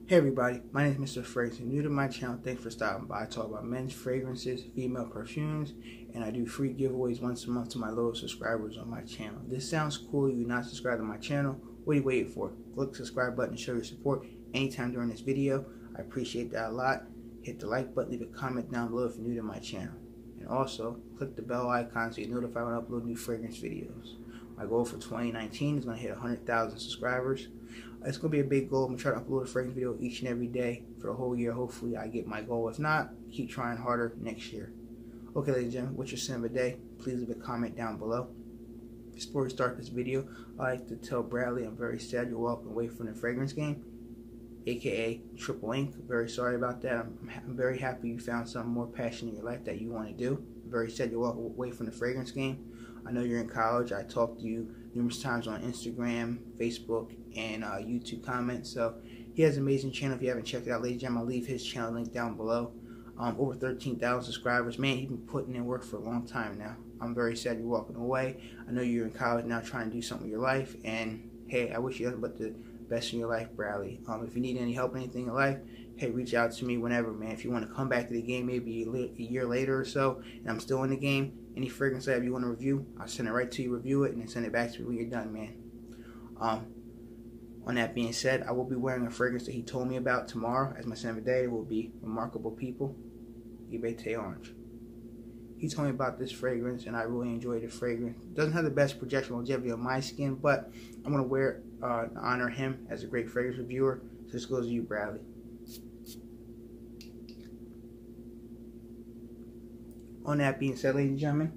Hey everybody, my name is Mr. Fragrance. If you're new to my channel, thanks for stopping by. I talk about men's fragrances, female perfumes, and I do free giveaways once a month to my loyal subscribers on my channel. If this sounds cool, you're not subscribed to my channel, what are you waiting for? Click the subscribe button to show your support anytime during this video. I appreciate that a lot. Hit the like button, leave a comment down below if you're new to my channel. And also, click the bell icon so you're notified when I upload new fragrance videos. My goal for 2019 is going to hit 100,000 subscribers. It's going to be a big goal. I'm going to try to upload a fragrance video each and every day for the whole year. Hopefully I get my goal. If not, keep trying harder next year. Okay, ladies and gentlemen, what's your sin of the day? Please leave a comment down below. Before we start this video, I like to tell Bradley I'm very sad you're walking away from the fragrance game, aka Triple Ink. Very sorry about that. I'm very happy you found something more passionate in your life that you want to do. I'm very sad you're walking away from the fragrance game. I know you're in college. I talked to you numerous times on Instagram, Facebook, and YouTube comments. So he has an amazing channel. If you haven't checked it out, ladies and gentlemen, I'll leave his channel link down below. Over 13,000 subscribers. Man, he's been putting in work for a long time now. I'm very sad you're walking away. I know you're in college now trying to do something with your life. And hey, I wish you nothing but the best in your life, Bradley. If you need any help, anything in life, hey, reach out to me whenever, man. If you want to come back to the game maybe a year later or so, and I'm still in the game, any fragrance I have you want to review, I'll send it right to you, review it, and then send it back to me when you're done, man. On that being said, I will be wearing a fragrance that he told me about tomorrow as my sin of the day. It will be Remarkable People, Ibete Orange. He told me about this fragrance, and I really enjoyed the fragrance. It doesn't have the best projection longevity on my skin, but I'm going to wear it to honor him as a great fragrance reviewer. So this goes to you, Bradley. On that being said, ladies and gentlemen,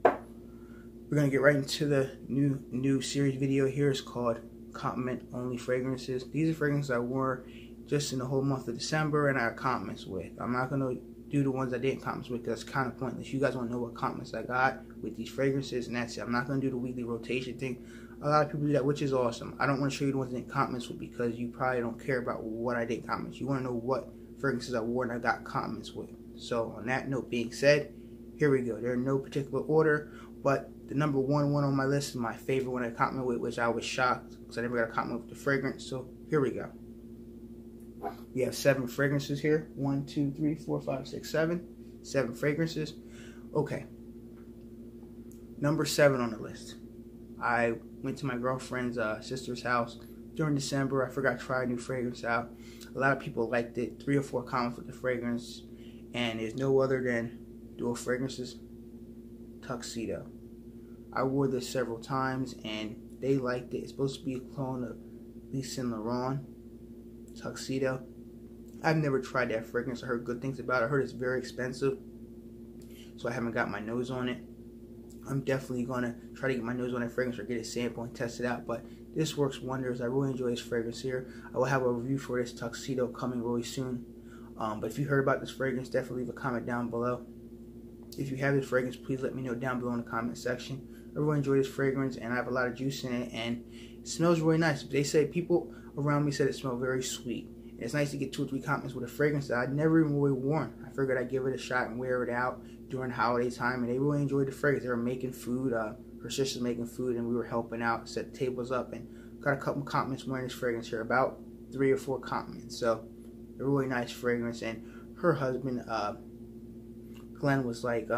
we're going to get right into the new series video here. It's called Compliment Only Fragrances. These are fragrances I wore just in the whole month of December and I got compliments with. I'm not going to do the ones I didn't compliments with because it's kind of pointless. You guys want to know what compliments I got with these fragrances, and that's it. I'm not going to do the weekly rotation thing. A lot of people do that, which is awesome. I don't want to show you the ones I didn't compliments with because you probably don't care about what I didn't compliments. You want to know what fragrances I wore and I got compliments with. So on that note being said, here we go. They're in no particular order, but the number one on my list is my favorite one I compliment with, which I was shocked because I never got a compliment with the fragrance. So here we go. We have 7 fragrances here. 1, 2, 3, 4, 5, 6, 7. 7 fragrances. Okay. Number 7 on the list. I went to my girlfriend's sister's house during December. I forgot to try a new fragrance out. A lot of people liked it. 3 or 4 comments with the fragrance. And there's no other than Dual Fragrances Tuxedo. I wore this several times and they liked it. It's supposed to be a clone of Yves Saint Laurent Tuxedo. I've never tried that fragrance. I heard good things about it. I heard it's very expensive, so I haven't got my nose on it. I'm definitely going to try to get my nose on that fragrance or get a sample and test it out, but this works wonders. I really enjoy this fragrance here. I will have a review for this Tuxedo coming really soon. But if you heard about this fragrance, definitely leave a comment down below. If you have this fragrance, please let me know down below in the comment section. I really enjoy this fragrance, and I have a lot of juice in it, and it smells really nice. They say people around me said it smelled very sweet. And it's nice to get 2 or 3 compliments with a fragrance that I'd never even really worn. I figured I'd give it a shot and wear it out during holiday time, and they really enjoyed the fragrance. They were making food. Her sister's making food, and we were helping out, set the tables up, and got a couple compliments wearing this fragrance here. About 3 or 4 compliments. So a really nice fragrance, and her husband, Glenn, was like,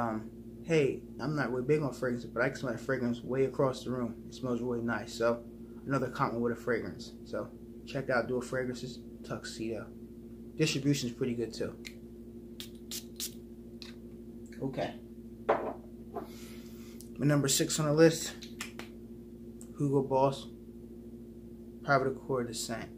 hey, I'm not really big on fragrances, but I can smell that fragrance way across the room. It smells really nice. So another compliment with a fragrance. So check out Dual Fragrances Tuxedo. Distribution is pretty good too. Okay. My number 6 on the list, Hugo Boss Private Accord Descent.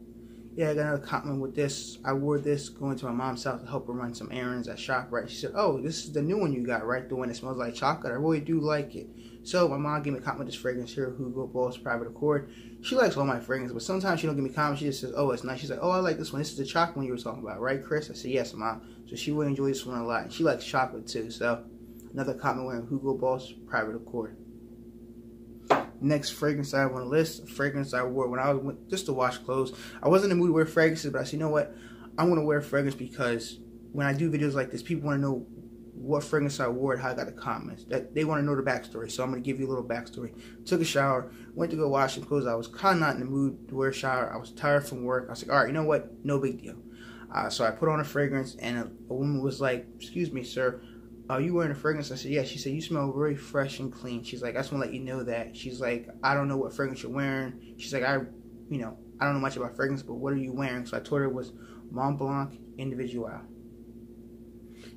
Yeah, I got another compliment with this. I wore this going to my mom's house to help her run some errands at ShopRite. She said, oh, this is the new one you got, right? The one that smells like chocolate. I really do like it. So my mom gave me a compliment with this fragrance here, Hugo Boss Private Accord. She likes all my fragrances, but sometimes she don't give me comments. She just says, oh, it's nice. She's like, oh, I like this one. This is the chocolate one you were talking about, right, Chris? I said, yes, Mom. So she really enjoys this one a lot. And she likes chocolate too. So Another comment wearing HUGO Boss Private Accord. Next fragrance I have on the list, a fragrance I wore when I was just to wash clothes. I wasn't in the mood to wear fragrances, but I said, you know what? I'm going to wear a fragrance because when I do videos like this, people want to know what fragrance I wore and how I got the comments. That they want to know the backstory, so I'm going to give you a little backstory. Took a shower, went to go wash some clothes. I was kind of not in the mood to wear a shower. I was tired from work. I was like, all right, you know what? No big deal. So I put on a fragrance, and a woman was like, excuse me, sir, are you wearing a fragrance? I said, yeah. She said, you smell very fresh and clean. She's like, I just want to let you know that. She's like, I don't know what fragrance you're wearing. She's like, I don't know much about fragrance, but what are you wearing? So I told her it was Mont Blanc Individuel.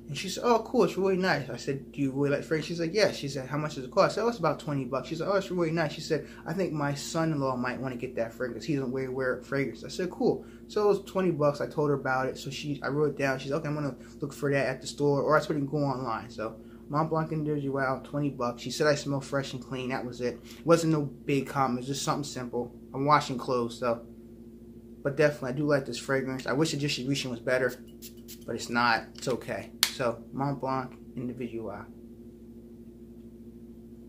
And she said, oh, cool, it's really nice. I said, do you really like fragrance? She's like, yeah. She said, how much does it cost? I said, oh, it's about $20. She said, oh, it's really nice. She said, I think my son-in-law might want to get that fragrance. He doesn't really wear fragrance. I said, cool. So it was $20. I told her about it. So I wrote it down. She's like, okay, I'm going to look for that at the store, or I told her to go online. So Mont Blanc Individuel, $20. She said I smell fresh and clean. That was it. It wasn't no big comment. It was just something simple. I'm washing clothes, so. But definitely, I do like this fragrance. I wish the distribution was better, but it's not. It's okay. So, Mont Blanc Individuel.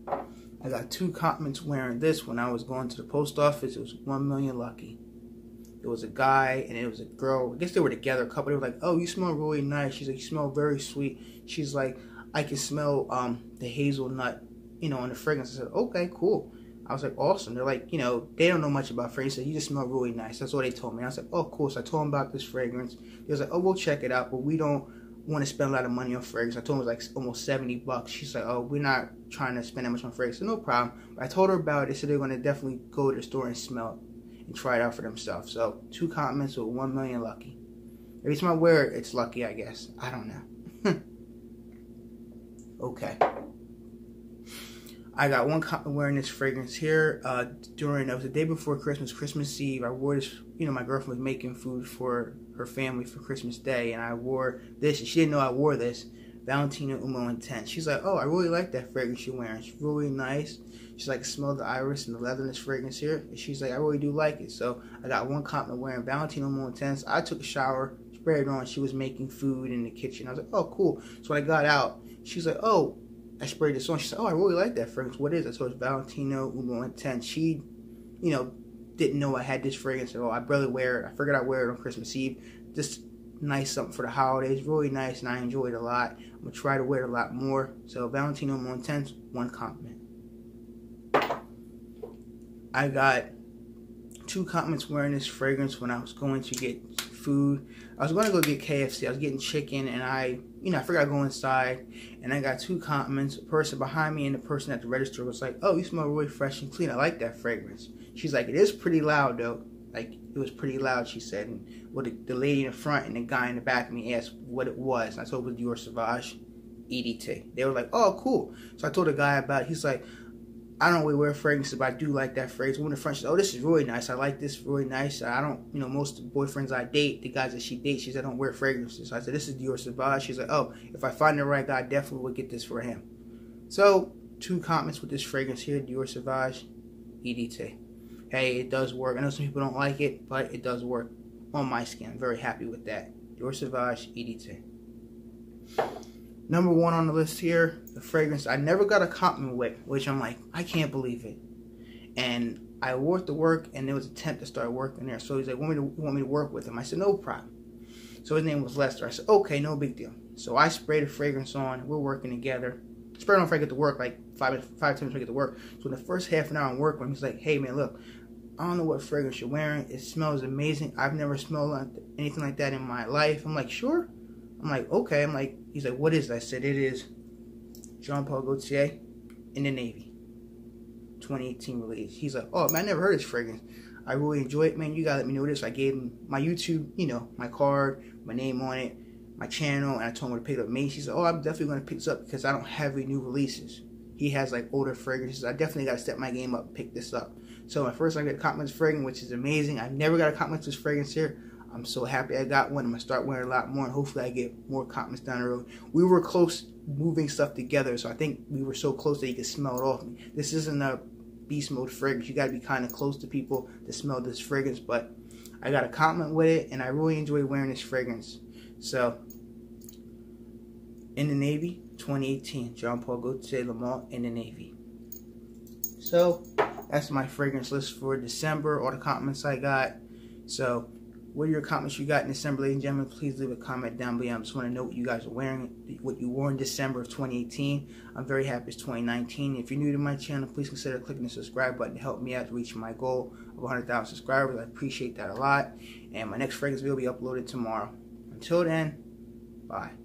I got 2 compliments wearing this when I was going to the post office. It was 1 million lucky. It was a guy and it was a girl. I guess they were together, a couple. They were like, oh, you smell really nice. She's like, you smell very sweet. She's like, I can smell the hazelnut, in the fragrance. I said, okay, cool. I was like, awesome. They're like, they don't know much about fragrance. So you just smell really nice. That's what they told me. I was like, oh, cool. So I told them about this fragrance. They was like, oh, we'll check it out, but we don't want to spend a lot of money on fragrance. I told them it was like almost $70. She's like, oh, we're not trying to spend that much on fragrance. So no problem. But I told her about it. They said they're going to definitely go to the store and smell it and try it out for themselves. So 2 compliments with 1 million lucky. Every time I wear it, it's lucky, I guess. I don't know. Okay. I got 1 compliment wearing this fragrance here. It was the day before Christmas Eve. I wore this, my girlfriend was making food for her family for Christmas Day, and I wore this, and she didn't know I wore this, Valentino UOMO Intense. She's like, oh, I really like that fragrance you're wearing. It's really nice. She's like, smell the iris and the leather in this fragrance here. And she's like, I really do like it. So I got 1 compliment wearing Valentino UOMO Intense. I took a shower, sprayed it on. She was making food in the kitchen. I was like, oh, cool. So when I got out, she's like, oh, I sprayed this on. She said, oh, I really like that fragrance. What is it? So it's Valentino UOMO Intense. She, didn't know I had this fragrance at all. I barely wear it. I figured I'd wear it on Christmas Eve. Just nice something for the holidays. Really nice, and I enjoy it a lot. I'm going to try to wear it a lot more. So Valentino UOMO Intense, 1 compliment. I got 2 compliments wearing this fragrance when I was going to get food. I was going to go get KFC. I was getting chicken, and I forgot to go inside, and I got 2 compliments. The person behind me and the person at the register was like, oh, you smell really fresh and clean. I like that fragrance. She's like, it is pretty loud, though. Like, it was pretty loud, she said. And the lady in the front and the guy in the back of me asked what it was. And I told it was DIOR SAUVAGE EDT. They were like, oh, cool. So I told the guy about it. He's like, I don't really wear fragrances, but I do like that fragrance. When the front, she said, oh, this is really nice. I like this really nice. I don't, most of the boyfriends I date, the guys that she dates, she said, I don't wear fragrances. So I said, this is DIOR SAUVAGE. She's like, oh, if I find the right guy, I definitely would get this for him. So 2 comments with this fragrance here, DIOR SAUVAGE EDT. Hey, it does work. I know some people don't like it, but it does work on my skin. I'm very happy with that. DIOR SAUVAGE EDT. Number 1 on the list here, the fragrance I never got a compliment with, which I'm like, I can't believe it. And I wore it to work, and there was a temp to start working there. So he's like, want me to work with him? I said, no problem. So his name was Lester. I said, okay, no big deal. So I sprayed the fragrance on. We're working together. Sprayed on before I get to work, like 5 times before I get to work. So in the first half an hour I'm working, he's like, hey man, look, I don't know what fragrance you're wearing. It smells amazing. I've never smelled anything like that in my life. I'm like, sure? I'm like, okay. I'm like, he's like, what is it? I said, it is Jean-Paul Gaultier in the Navy. 2018 release. He's like, oh man, I never heard this fragrance. I really enjoy it, man. You gotta let me know this. I gave him my YouTube, my card, my name on it, my channel, and I told him to pick it up. Me, she said, oh, I'm definitely gonna pick this up because I don't have any new releases. He has like older fragrances. I definitely gotta step my game up and pick this up. So at first I got a compliment fragrance, which is amazing. I never got a compliment this fragrance here. I'm so happy I got one. I'm gonna start wearing a lot more, and hopefully I get more compliments down the road. We were close moving stuff together, so I think we were so close that you could smell it off me. This isn't a beast mode fragrance. You gotta be kind of close to people to smell this fragrance, but I got a compliment with it, and I really enjoy wearing this fragrance. So 2 compliments wearing this fragrance when I was going to get food. I was going to go get KFC. I was getting chicken, and I forgot to go inside, and I got 2 compliments. The person behind me and the person at the register was like, oh, you smell really fresh and clean. She's like, I like that fragrance. I said, this is DIOR SAUVAGE EDT. So 2 compliments wearing this fragrance. So I got in the Navy, 2018. Jean Paul Gaultier, MONT in the Navy. So that's my fragrance list for December, all the compliments I got. So what are your comments you got in December, ladies and gentlemen? Please leave a comment down below. I just want to know what you guys are wearing, what you wore in December of 2018. I'm very happy it's 2019. If you're new to my channel, please consider clicking the subscribe button to help me out to reach my goal of 100,000 subscribers. I appreciate that a lot. And my next fragrance video will be uploaded tomorrow. Until then, bye.